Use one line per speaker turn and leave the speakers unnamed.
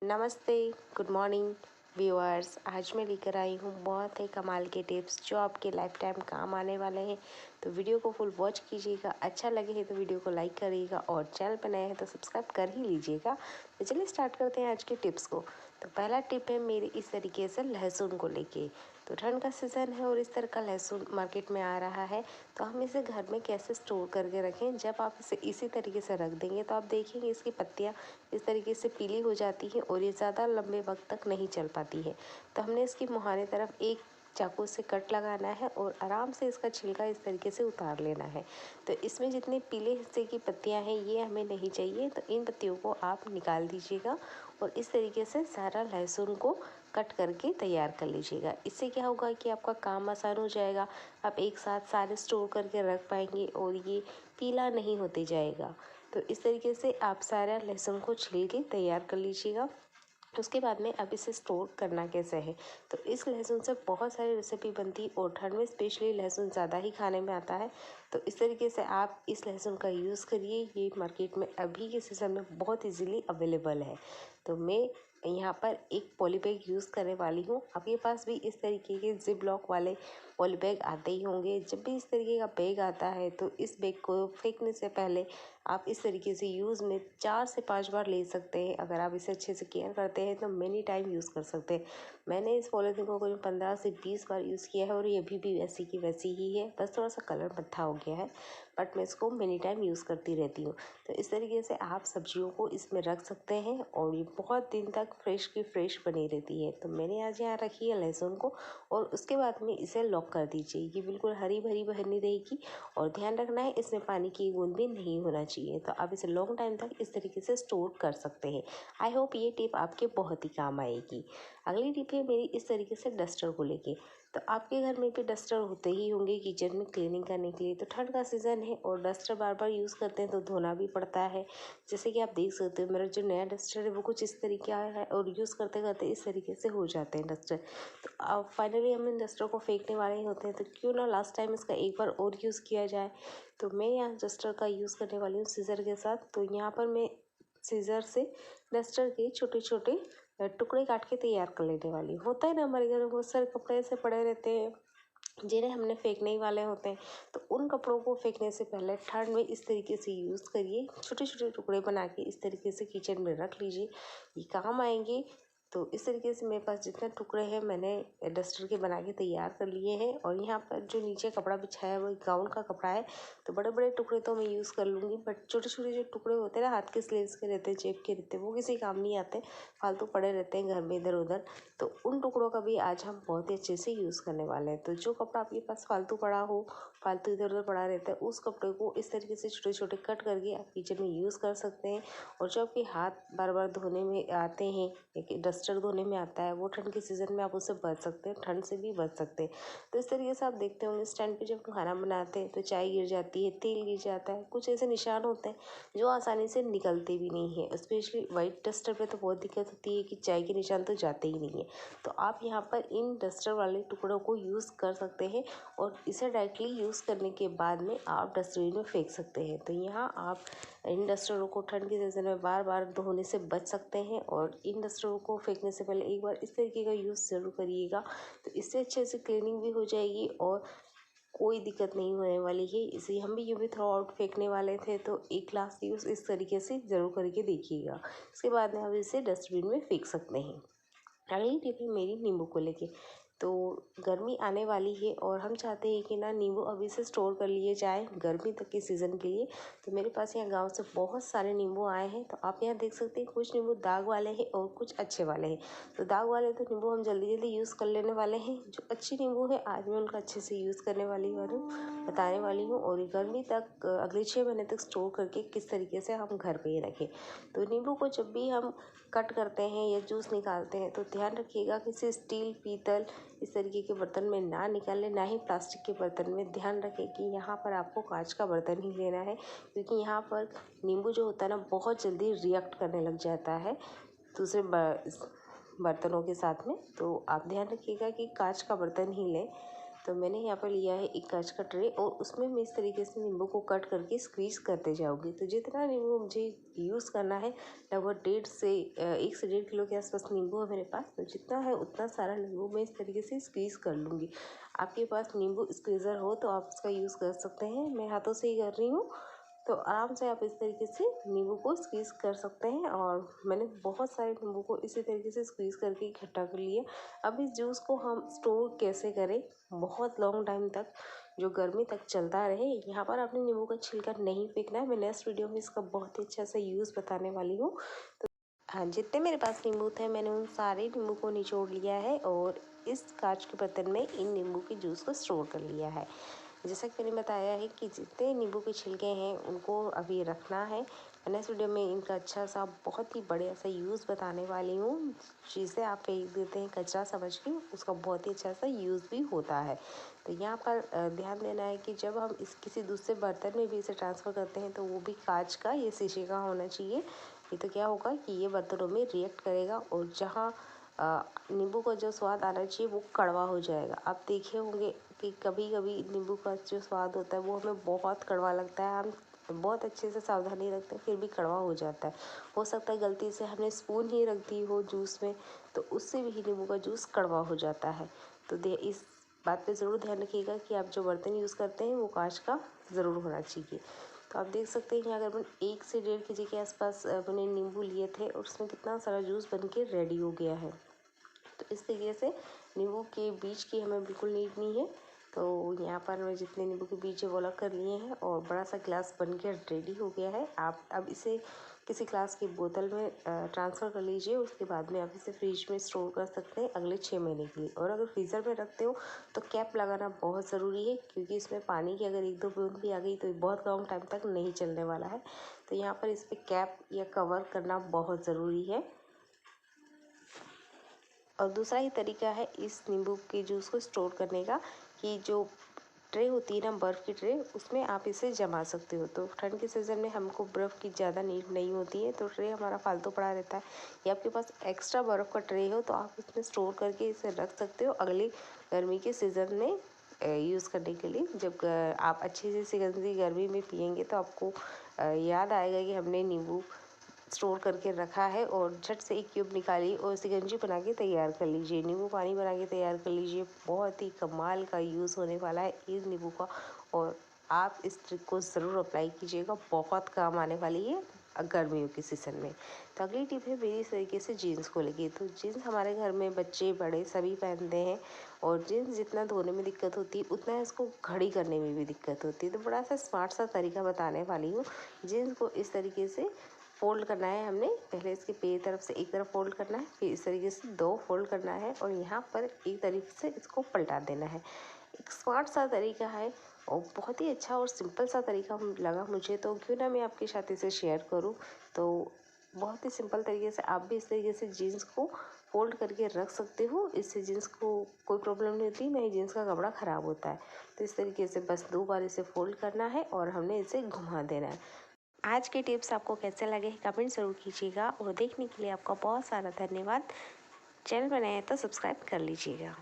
नमस्ते, good morning viewers. आज मैं लेकर आई हूँ बहुत ही कमाल के टिप्स जो आपके लाइफ टाइम काम आने वाले हैं। तो वीडियो को फुल वॉच कीजिएगा। अच्छा लगे है तो वीडियो को लाइक करिएगा और चैनल पर नए हैं तो सब्सक्राइब कर ही लीजिएगा। तो चलिए स्टार्ट करते हैं आज के टिप्स को। तो पहला टिप है मेरी इस तरीके से लहसुन को लेके। तो ठंड का सीज़न है और इस तरह का लहसुन मार्केट में आ रहा है। तो हम इसे घर में कैसे स्टोर करके रखें। जब आप इसे इसी तरीके से रख देंगे तो आप देखेंगे इसकी पत्तियाँ इस तरीके से पीली हो जाती है और ये ज़्यादा लंबे वक्त तक नहीं चल पाती है। तो हमने इसकी मुहाने तरफ एक चाकू से कट लगाना है और आराम से इसका छिलका इस तरीके से उतार लेना है। तो इसमें जितने पीले हिस्से की पत्तियां हैं ये हमें नहीं चाहिए, तो इन पत्तियों को आप निकाल दीजिएगा और इस तरीके से सारा लहसुन को कट करके तैयार कर लीजिएगा। इससे क्या होगा कि आपका काम आसान हो जाएगा। आप एक साथ सारे स्टोर करके रख पाएंगे और ये पीला नहीं होते जाएगा। तो इस तरीके से आप सारा लहसुन को छील के तैयार कर लीजिएगा। उसके बाद में अब इसे स्टोर करना कैसे है। तो इस लहसुन से बहुत सारी रेसिपी बनती है और ठंड में स्पेशली लहसुन ज़्यादा ही खाने में आता है। तो इस तरीके से आप इस लहसुन का यूज़ करिए। ये मार्केट में अभी के सीज़न में बहुत इजीली अवेलेबल है। तो मैं यहाँ पर एक पॉली बैग यूज़ करने वाली हूँ। आपके पास भी इस तरीके के जिप लॉक वाले पॉली बैग आते ही होंगे। जब भी इस तरीके का बैग आता है तो इस बैग को फेंकने से पहले आप इस तरीके से यूज़ में 4 से 5 बार ले सकते हैं। अगर आप इसे अच्छे से केयर करते हैं तो मैनी टाइम यूज़ कर सकते हैं। मैंने इस पॉलीथीन को करीब 15 से 20 बार यूज़ किया है और ये अभी भी वैसी की वैसी ही है। बस थोड़ा सा कलर मट्ठा हो गया है, बट मैं इसको मैनी टाइम यूज़ करती रहती हूँ। तो इस तरीके से आप सब्जियों को इसमें रख सकते हैं और ये बहुत दिन तक फ्रेश की फ्रेश बनी रहती है। तो मैंने आज यहाँ रखी है लहसुन को और उसके बाद में इसे लॉक कर दीजिए। ये बिल्कुल हरी भरी बनी रहेगी और ध्यान रखना है इसमें पानी की बूंद भी नहीं होना चाहिए। तो आप इसे लॉन्ग टाइम तक इस तरीके से स्टोर कर सकते हैं। आई होप ये टिप आपके बहुत ही काम आएगी। अगली टिप है मेरी इस तरीके से डस्टर को लेके। तो आपके घर में भी डस्टर होते ही होंगे किचन में क्लीनिंग करने के लिए। तो ठंड का सीज़न है और डस्टर बार बार यूज़ करते हैं तो धोना भी पड़ता है। जैसे कि आप देख सकते हो मेरा जो नया डस्टर है वो कुछ इस तरीके का है और यूज़ करते करते इस तरीके से हो जाते हैं डस्टर। तो अब फाइनली हम इन डस्टर को फेंकने वाले ही होते हैं, तो क्यों ना लास्ट टाइम इसका एक बार और यूज़ किया जाए। तो मैं यहाँ डस्टर का यूज़ करने वाली हूँ सीज़र के साथ। तो यहाँ पर मैं सीज़र से डस्टर के छोटे छोटे टुकड़े काट के तैयार कर लेने वाली हूँ। होता है ना हमारे घर में बहुत सारे कपड़े ऐसे पड़े रहते हैं जिन्हें हमने फेंकने ही वाले होते हैं। तो उन कपड़ों को फेंकने से पहले ठंड में इस तरीके से यूज़ करिए। छोटे छोटे टुकड़े बना के इस तरीके से किचन में रख लीजिए, ये काम आएंगे। तो इस तरीके से मेरे पास जितने टुकड़े हैं मैंने डस्टर के बना के तैयार कर लिए हैं। और यहाँ पर जो नीचे कपड़ा बिछाया है वो गाउन का कपड़ा है। तो बड़े बड़े टुकड़े तो मैं यूज़ कर लूँगी, बट छोटे छोटे जो टुकड़े होते हैं ना, हाथ के स्लीव्स के रहते हैं, जेब के रहते हैं, वो किसी काम नहीं आते, फालतू पड़े रहते हैं घर में इधर उधर। तो उन टुकड़ों का भी आज हम बहुत ही अच्छे से यूज़ करने वाले हैं। तो जो कपड़ा आपके पास फालतू पड़ा हो, फालतू इधर उधर पड़ा रहता है, उस कपड़े को इस तरीके से छोटे छोटे कट करके आप किचन में यूज़ कर सकते हैं। और जो आपके हाथ बार बार धोने में आते हैं, एक डस्टर धोने में आता है, वो ठंड के सीज़न में आप उससे बच सकते हैं, ठंड से भी बच सकते हैं। तो इस तरीके से आप देखते होंगे स्टैंड पे जब हम खाना बनाते हैं तो चाय गिर जाती है, तेल गिर जाता है, कुछ ऐसे निशान होते हैं जो आसानी से निकलते भी नहीं है। स्पेशली वाइट डस्टर पे तो बहुत दिक्कत होती है कि चाय के निशान तो जाते ही नहीं है। तो आप यहाँ पर इन डस्टर वाले टुकड़ों को यूज़ कर सकते हैं और इसे डायरेक्टली यूज़ करने के बाद में आप डस्टबिन में फेंक सकते हैं। तो यहाँ आप इन डस्टरों को ठंड के सीज़न में बार बार धोने से बच सकते हैं और इन डस्टरों को फेंकने से पहले एक बार इस तरीके का यूज़ ज़रूर करिएगा। तो इससे अच्छे से क्लीनिंग भी हो जाएगी और कोई दिक्कत नहीं होने वाली है। इसे हम भी यूँ भी थ्रो आउट फेंकने वाले थे, तो एक ग्लास यूज़ इस तरीके से ज़रूर करके देखिएगा। इसके बाद में आप इसे डस्टबिन में फेंक सकते हैं। अगली टिप है मेरी नींबू को लेके। तो गर्मी आने वाली है और हम चाहते हैं कि ना नींबू अभी से स्टोर कर लिए जाए गर्मी तक के सीज़न के लिए। तो मेरे पास यहाँ गांव से बहुत सारे नींबू आए हैं। तो आप यहाँ देख सकते हैं कुछ नींबू दाग वाले हैं और कुछ अच्छे वाले हैं। तो दाग वाले तो नींबू हम जल्दी जल्दी यूज़ कर लेने वाले हैं। जो अच्छे नींबू है आज मैं उनका अच्छे से यूज़ करने वाली हूँ, बताने वाली हूँ। और गर्मी तक अगले 6 महीने तक स्टोर करके किस तरीके से हम घर पर ही रखें। तो नींबू को जब भी हम कट करते हैं या जूस निकालते हैं तो ध्यान रखिएगा किसी स्टील, पीतल इस तरीके के बर्तन में ना निकालें, ना ही प्लास्टिक के बर्तन में। ध्यान रखें कि यहाँ पर आपको कांच का बर्तन ही लेना है, क्योंकि यहाँ पर नींबू जो होता है ना बहुत जल्दी रिएक्ट करने लग जाता है दूसरे बर्तनों के साथ में। तो आप ध्यान रखिएगा कि कांच का बर्तन ही लें। तो मैंने यहाँ पर लिया है एक कांच का ट्रे और उसमें मैं इस तरीके से नींबू को कट करके स्क्वीज़ करते जाऊँगी। तो जितना नींबू मुझे यूज़ करना है लगभग 1 से 1.5 किलो के आसपास नींबू है मेरे पास। तो जितना है उतना सारा नींबू मैं इस तरीके से स्क्वीज़ कर लूँगी। आपके पास नींबू स्क्वीज़र हो तो आप इसका यूज़ कर सकते हैं। मैं हाथों से ही कर रही हूँ। तो आराम से आप इस तरीके से नींबू को स्क्वीज़ कर सकते हैं और मैंने बहुत सारे नींबू को इसी तरीके से स्क्वीज़ करके इकट्ठा कर लिया। अब इस जूस को हम स्टोर कैसे करें बहुत लॉन्ग टाइम तक, जो गर्मी तक चलता रहे। यहाँ पर आपने नींबू का छिलका नहीं फेंकना है। मैं नेक्स्ट वीडियो में इसका बहुत ही अच्छा सा यूज़ बताने वाली हूँ। तो हाँ, जितने मेरे पास नींबू थे मैंने उन सारे नींबू को निचोड़ लिया है और इस कांच के बर्तन में इन नींबू के जूस को स्टोर कर लिया है। जैसा कि मैंने बताया है कि जितने नींबू के छिलके हैं उनको अभी रखना है। मैं नेक्स्ट वीडियो में इनका अच्छा सा बहुत ही बढ़िया सा यूज़ बताने वाली हूँ। चीज़ें आप फेंक देते हैं कचरा समझ के, उसका बहुत ही अच्छा सा यूज़ भी होता है। तो यहाँ पर ध्यान देना है कि जब हम इस किसी दूसरे बर्तन में भी इसे ट्रांसफ़र करते हैं तो वो भी कांच का या शीशे का होना चाहिए। ये तो क्या होगा कि ये बर्तनों में रिएक्ट करेगा और जहाँ नींबू का जो स्वाद आना चाहिए वो कड़वा हो जाएगा। आप देखे होंगे कि कभी कभी नींबू का जो स्वाद होता है वो हमें बहुत कड़वा लगता है। हम बहुत अच्छे से सावधानी रखते हैं फिर भी कड़वा हो जाता है। हो सकता है गलती से हमने स्पून ही रख दी हो जूस में, तो उससे भी नींबू का जूस कड़वा हो जाता है। तो इस बात पे ज़रूर ध्यान रखिएगा कि आप जो बर्तन यूज़ करते हैं वो कांच का ज़रूर होना चाहिए। तो आप देख सकते हैं कि अगर 1 से 1.5 केजी के आसपास मैंने नींबू लिए थे और उसमें कितना सारा जूस बन के रेडी हो गया है। तो इस तरीके से नींबू के बीज की हमें बिल्कुल नीड नहीं है। तो यहाँ पर मैं जितने नींबू के बीज है वो अलग कर लिए हैं और बड़ा सा ग्लास बन के रेडी हो गया है। आप अब इसे किसी ग्लास की बोतल में ट्रांसफ़र कर लीजिए। उसके बाद में आप इसे फ्रिज में स्टोर कर सकते हैं अगले 6 महीने के लिए। और अगर फ्रीज़र में रखते हो तो कैप लगाना बहुत ज़रूरी है, क्योंकि इसमें पानी की अगर 1-2 बूंद भी आ गई तो बहुत लॉन्ग टाइम तक नहीं चलने वाला है। तो यहाँ पर इस पर कैप या कवर करना बहुत ज़रूरी है। और दूसरा ही तरीका है इस नींबू के जूस को स्टोर करने का, कि जो ट्रे होती है ना बर्फ़ की ट्रे, उसमें आप इसे जमा सकते हो। तो ठंड के सीज़न में हमको बर्फ़ की ज़्यादा नीड नहीं होती है, तो ट्रे हमारा फालतू पड़ा रहता है। या आपके पास एक्स्ट्रा बर्फ़ का ट्रे हो तो आप इसमें स्टोर करके इसे रख सकते हो अगली गर्मी के सीज़न में यूज़ करने के लिए। जब आप अच्छी सी शिकंजी गर्मी में पियेंगे तो आपको याद आएगा कि हमने नींबू स्टोर करके रखा है, और झट से एक क्यूब निकालिए और शिकंजी बना के तैयार कर लीजिए, नींबू पानी बना के तैयार कर लीजिए। बहुत ही कमाल का यूज़ होने वाला है इस नींबू का, और आप इस ट्रिक को ज़रूर अप्लाई कीजिएगा, बहुत काम आने वाली है गर्मियों के सीज़न में। तो अगली टिप है मेरी इस तरीके से जीन्स को लेके। तो जीन्स हमारे घर में बच्चे बड़े सभी पहनते हैं, और जीन्स जितना धोने में दिक्कत होती है उतना इसको घड़ी करने में भी दिक्कत होती है। तो बड़ा सा स्मार्ट सा तरीका बताने वाली हूँ। जीन्स को इस तरीके से फोल्ड करना है हमने, पहले इसके पे तरफ से एक तरफ फोल्ड करना है, फिर इस तरीके से 2 फोल्ड करना है और यहाँ पर एक तरीके से इसको पलटा देना है। एक स्मार्ट सा तरीका है और बहुत ही अच्छा और सिंपल सा तरीका लगा मुझे, तो क्यों ना मैं आपके साथ इसे शेयर करूँ। तो बहुत ही सिंपल तरीके से आप भी इस तरीके से जीन्स को फोल्ड करके रख सकते हो। इससे जीन्स को कोई प्रॉब्लम नहीं होती, ना ही जीन्स का कपड़ा ख़राब होता है। तो इस तरीके से बस 2 बार इसे फोल्ड करना है और हमने इसे घुमा देना है। आज के टिप्स आपको कैसे लगे कमेंट ज़रूर कीजिएगा, और देखने के लिए आपका बहुत सारा धन्यवाद। चैनल पर नए हैं तो सब्सक्राइब कर लीजिएगा।